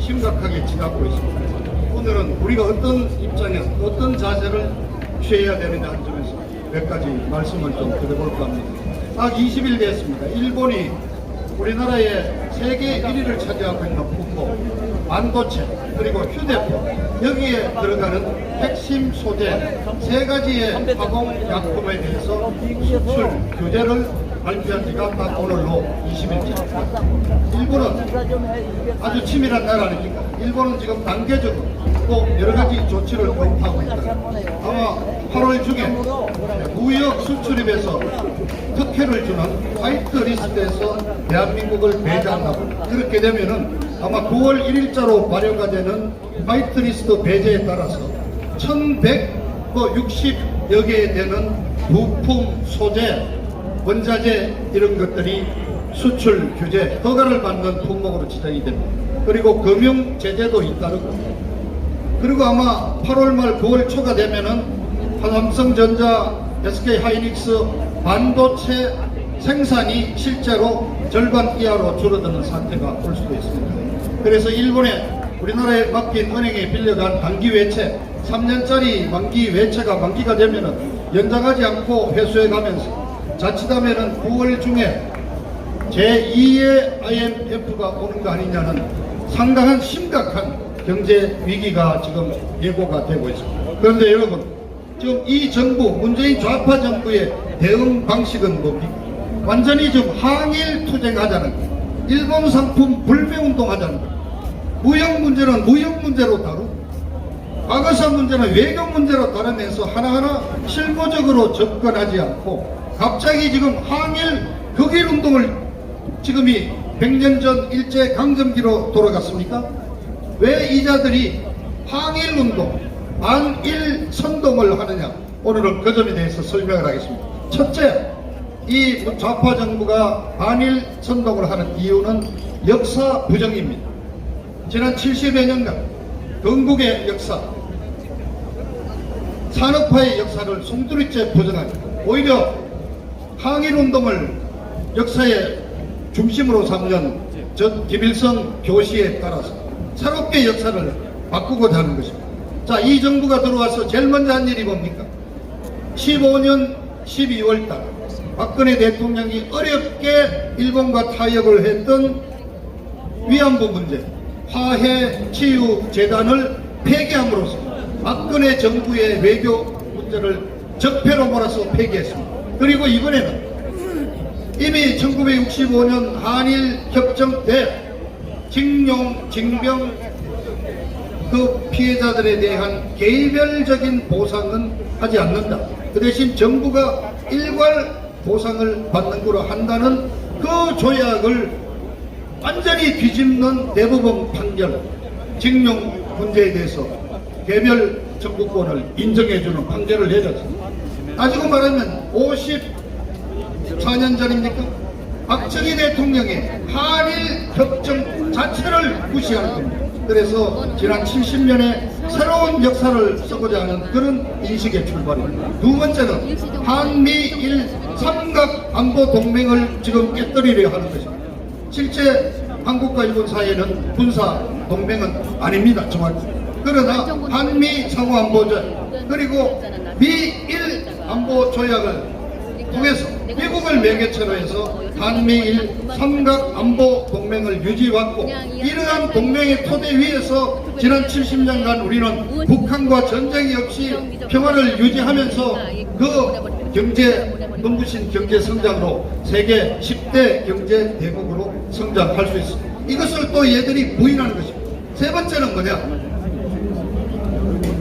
심각하게 치닫고 있습니다. 오늘은 우리가 어떤 입장에서 어떤 자세를 취해야 되느냐 하는 점에서 몇 가지 말씀을 좀 드려볼까 합니다. 딱 20일 됐습니다. 일본이 우리나라의 세계 1위를 차지하고 있는 품목, 반도체, 그리고 휴대폰, 여기에 들어가는 핵심 소재 세 가지의 화공약품에 대해서 수출 규제를 발표한 지가 딱 오늘로 20일째. 일본은 아주 치밀한 나라 아닙니까? 일본은 지금 단계적으로 또 여러 가지 조치를 검토하고 있다. 아마 8월 중에 무역 수출입에서 특혜를 주는 화이트 리스트에서 대한민국을 배제한다고. 그렇게 되면은 아마 9월 1일자로 발효가 되는 화이트 리스트 배제에 따라서 1160여 개에 되는 부품, 소재, 원자재 이런 것들이 수출 규제, 허가를 받는 품목으로 지정이 됩니다. 그리고 금융 제재도 잇따르고, 그리고 아마 8월 말 9월 초가 되면은 삼성전자, SK 하이닉스 반도체 생산이 실제로 절반 이하로 줄어드는 사태가 올 수도 있습니다. 그래서 일본에 우리나라에 맡긴 은행에 빌려간 단기 외채 3년짜리 만기 외채가 만기가 되면은 연장하지 않고 회수해 가면서 자칫하면은 9월 중에 제2의 IMF가 오는 거 아니냐는 상당한 심각한 경제 위기가 지금 예고가 되고 있습니다. 그런데 여러분, 지금 이 정부, 문재인 좌파 정부의 대응 방식은 뭡니까? 완전히 지금 항일 투쟁하자는 거예요. 일본 상품 불매운동 하자는 거예요. 무역 문제는 무역 문제로 다루고, 과거사 문제는 외교 문제로 다루면서 하나하나 실무적으로 접근하지 않고, 갑자기 지금 항일 극일 운동을 지금이 100년 전 일제강점기로 돌아갔습니까? 왜 이자들이 항일 운동, 반일 선동을 하느냐? 오늘은 그 점에 대해서 설명을 하겠습니다. 첫째, 이 좌파 정부가 반일 선동을 하는 이유는 역사 부정입니다. 지난 70여 년간 건국의 역사, 산업화의 역사를 송두리째 부정합니다. 오히려 항일운동을 역사의 중심으로 삼는 전 김일성 교시에 따라서 새롭게 역사를 바꾸고자 하는 것입니다. 자, 이 정부가 들어와서 제일 먼저 한 일이 뭡니까? 15년 12월달 박근혜 대통령이 어렵게 일본과 타협을 했던 위안부 문제, 화해치유재단을 폐기함으로써 박근혜 정부의 외교 문제를 적폐로 몰아서 폐기했습니다. 그리고 이번에는 이미 1965년 한일 협정 때 징용, 징병 그 피해자들에 대한 개별적인 보상은 하지 않는다. 그 대신 정부가 일괄 보상을 받는 거로 한다는 그 조약을 완전히 뒤집는 대법원 판결, 징용 문제에 대해서 개별 정부권을 인정해주는 판결을 내렸습니다. 따지고 말하면 54년 전입니까? 박정희 대통령의 한일 협정 자체를 무시하는 겁니다. 그래서 지난 70년의 새로운 역사를 쓰고자 하는 그런 인식의 출발입니다. 두 번째는 한미일 삼각 안보 동맹을 지금 깨뜨리려 하는 것입니다. 실제 한국과 일본 사이에는 군사 동맹은 아닙니다. 정확히. 그러나 한미 상호안보조약 그리고 미일 안보 조약을 통해서 미국을 매개체로 해서 한미일 삼각 안보 동맹을 유지해왔고, 이러한 동맹의 토대 위에서 지난 70년간 우리는 북한과 전쟁이 없이 평화를 유지하면서 그 경제 눈부신 경제 성장으로 세계 10대 경제 대국으로 성장할 수 있습니다. 이것을 또 얘들이 부인하는 것입니다. 세 번째는 뭐냐?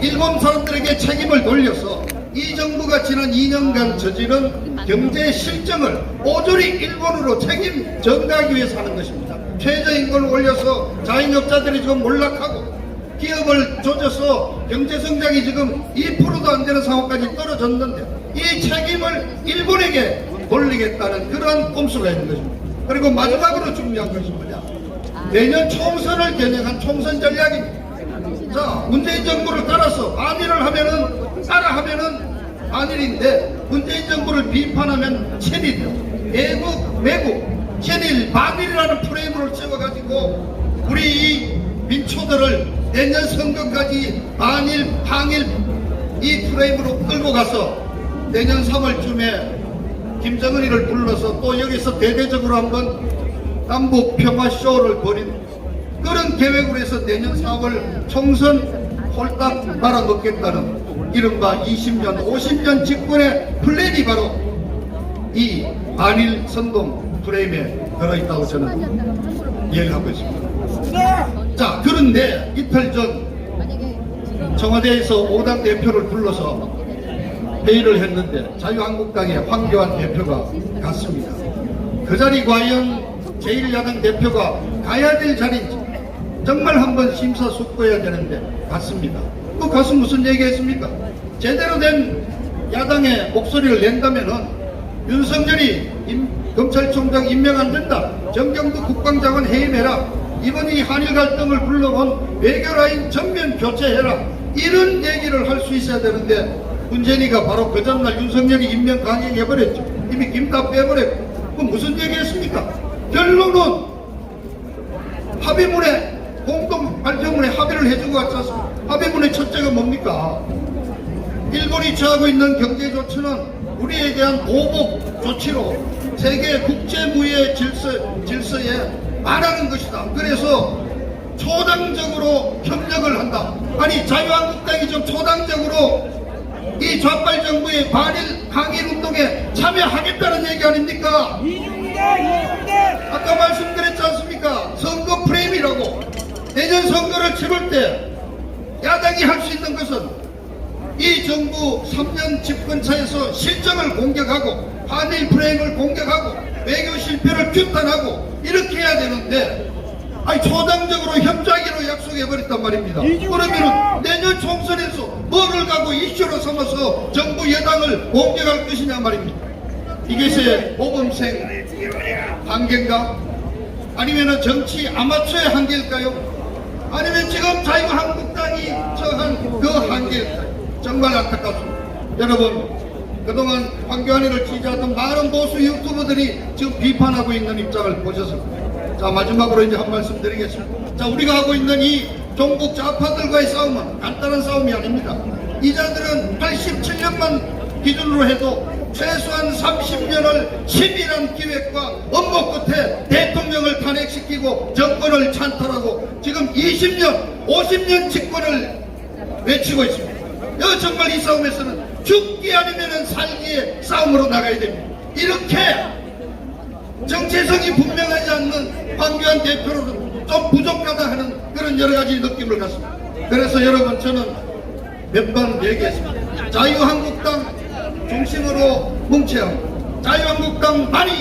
일본 사람들에게 책임을 돌려서 이 정부가 지난 2년간 저지른 경제 실정을 오조리 일본으로 책임 전가하기 위해서 하는 것입니다. 최저임금을 올려서 자영업자들이 지금 몰락하고 기업을 조져서 경제 성장이 지금 2%도 안 되는 상황까지 떨어졌는데 이 책임을 일본에게 돌리겠다는 그러한 꼼수가 있는 것입니다. 그리고 마지막으로 중요한 것이 뭐냐? 내년 총선을 겨냥한 총선 전략입니다. 자, 문재인 정부를 따라서 따라하면은 반일인데 문재인 정부를 비판하면 친일, 매국, 친일, 반일이라는 프레임을 세워가지고 우리 이 민초 내년 선거까지 반일, 항일 이 프레임으로 끌고 가서 내년 3월쯤에 김정은이를 불러서 또 여기서 대대적으로 한번 남북 평화 쇼를 벌인 그런 계획으로 해서 내년 4월 총선 홀딱 말아먹겠다는 이른바 20년, 50년 집권의 플랜이 바로 이 반일 선동 프레임에 들어있다고 저는 이해를 하고 있습니다. 자, 그런데 이틀 전 청와대에서 5당 대표를 불러서 회의를 했는데 자유한국당의 황교안 대표가 갔습니다. 그 자리 과연 제1야당 대표가 가야 될 자리인지 정말 한번 심사숙고해야 되는데 갔습니다. 그 가서 무슨 얘기했습니까? 제대로 된 야당의 목소리를 낸다면은 윤석열이 검찰총장 임명 안 된다. 정경도 국방장관 해임해라. 이번 이 한일 갈등을 불러온 외교라인 전면 교체해라. 이런 얘기를 할 수 있어야 되는데 문재인이가 바로 그 전날 윤석열이 임명 강행해버렸죠. 이미 김다 빼버렸고. 그 무슨 얘기했습니까? 결론은 합의문에 공동 발표문에 합의를 해주고 왔죠. 합의문의 첫째가 뭡니까? 일본이 취하고 있는 경제 조치는 우리에 대한 보복 조치로 세계 국제무예 질서에 반하는 것이다. 그래서 초당적으로 협력을 한다. 아니 자유한국당이 좀 초당적으로 이 좌빨 정부의 반일 항일 운동에 참여하겠다는 얘기 아닙니까? 아까 말씀드렸지 않습니까? 선거 프레임이라고. 내년 선거를 치를 때 야당이 할 수 있는 것은 이 정부 3년 집권차에서 실정을 공격하고 한일 프레임을 공격하고 외교 실패를 규탄하고 이렇게 해야 되는데 아니 초당적으로 협조하기로 약속해버렸단 말입니다. 그러면 내년 총선에서 뭐를 가고 이슈로 삼아서 정부 여당을 공격할 것이냐 말입니다. 이것이 모범생 한계인가? 아니면 정치 아마추어의 한계일까요? 아니면 지금 자유한국당이 처한 그 한계일까요? 정말 안타깝습니다. 여러분, 그동안 황교안이를 지지하던 많은 보수 유튜버들이 지금 비판하고 있는 입장을 보셨습니다. 자, 마지막으로 이제 한 말씀 드리겠습니다. 자, 우리가 하고 있는 이 종북 좌파들과의 싸움은 간단한 싸움이 아닙니다. 이자들은 87년만 기준으로 해도 최소한 30년을 치밀한 기획과 업무 끝에 대통령을 탄핵시키고 정권을 찬탈하고 지금 20년, 50년 집권을 외치고 있습니다. 정말 이 싸움에서는 죽기 아니면 살기의 싸움으로 나가야 됩니다. 이렇게 정체성이 분명하지 않는 황교안 대표로는 좀 부족하다 하는 그런 여러 가지 느낌을 갖습니다. 그래서 여러분 저는 몇 번 얘기했습니다. 자유한국당 중심으로 뭉쳐야 합니다. 자유한국당만이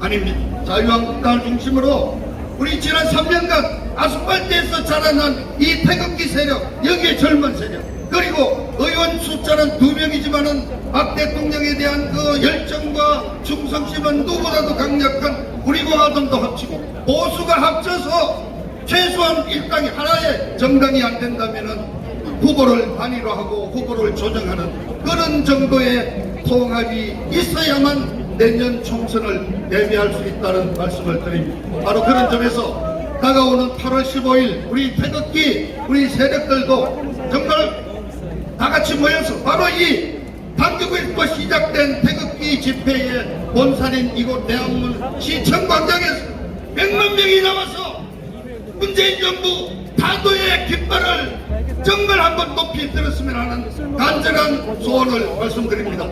아닙니다. 자유한국당을 중심으로 우리 지난 3년간 아스팔트에서 자라난 이 태극기 세력, 여기에 젊은 세력, 그리고 의원 숫자는 2명이지만은 박 대통령에 대한 그 열정과 충성심은 누구보다도 강력한 우리 공화당도 합치고 보수가 합쳐서 최소한 일당이 하나의 정당이 안 된다면은 후보를 단일화하고 후보를 조정하는 그런 정도의 통합이 있어야만 내년 총선을 대비할 수 있다는 말씀을 드립니다. 바로 그런 점에서 다가오는 8월 15일 우리 태극기 우리 세력들도 정말 다같이 모여서 바로 이 당교구에서 시작된 태극기 집회의 본산인 이곳 대한문 시청 광장에서 100만 명이 나와서 문재인 정부 타도의 깃발을 정말 한번 높이 들었으면 하는 간절한 소원을 말씀드립니다.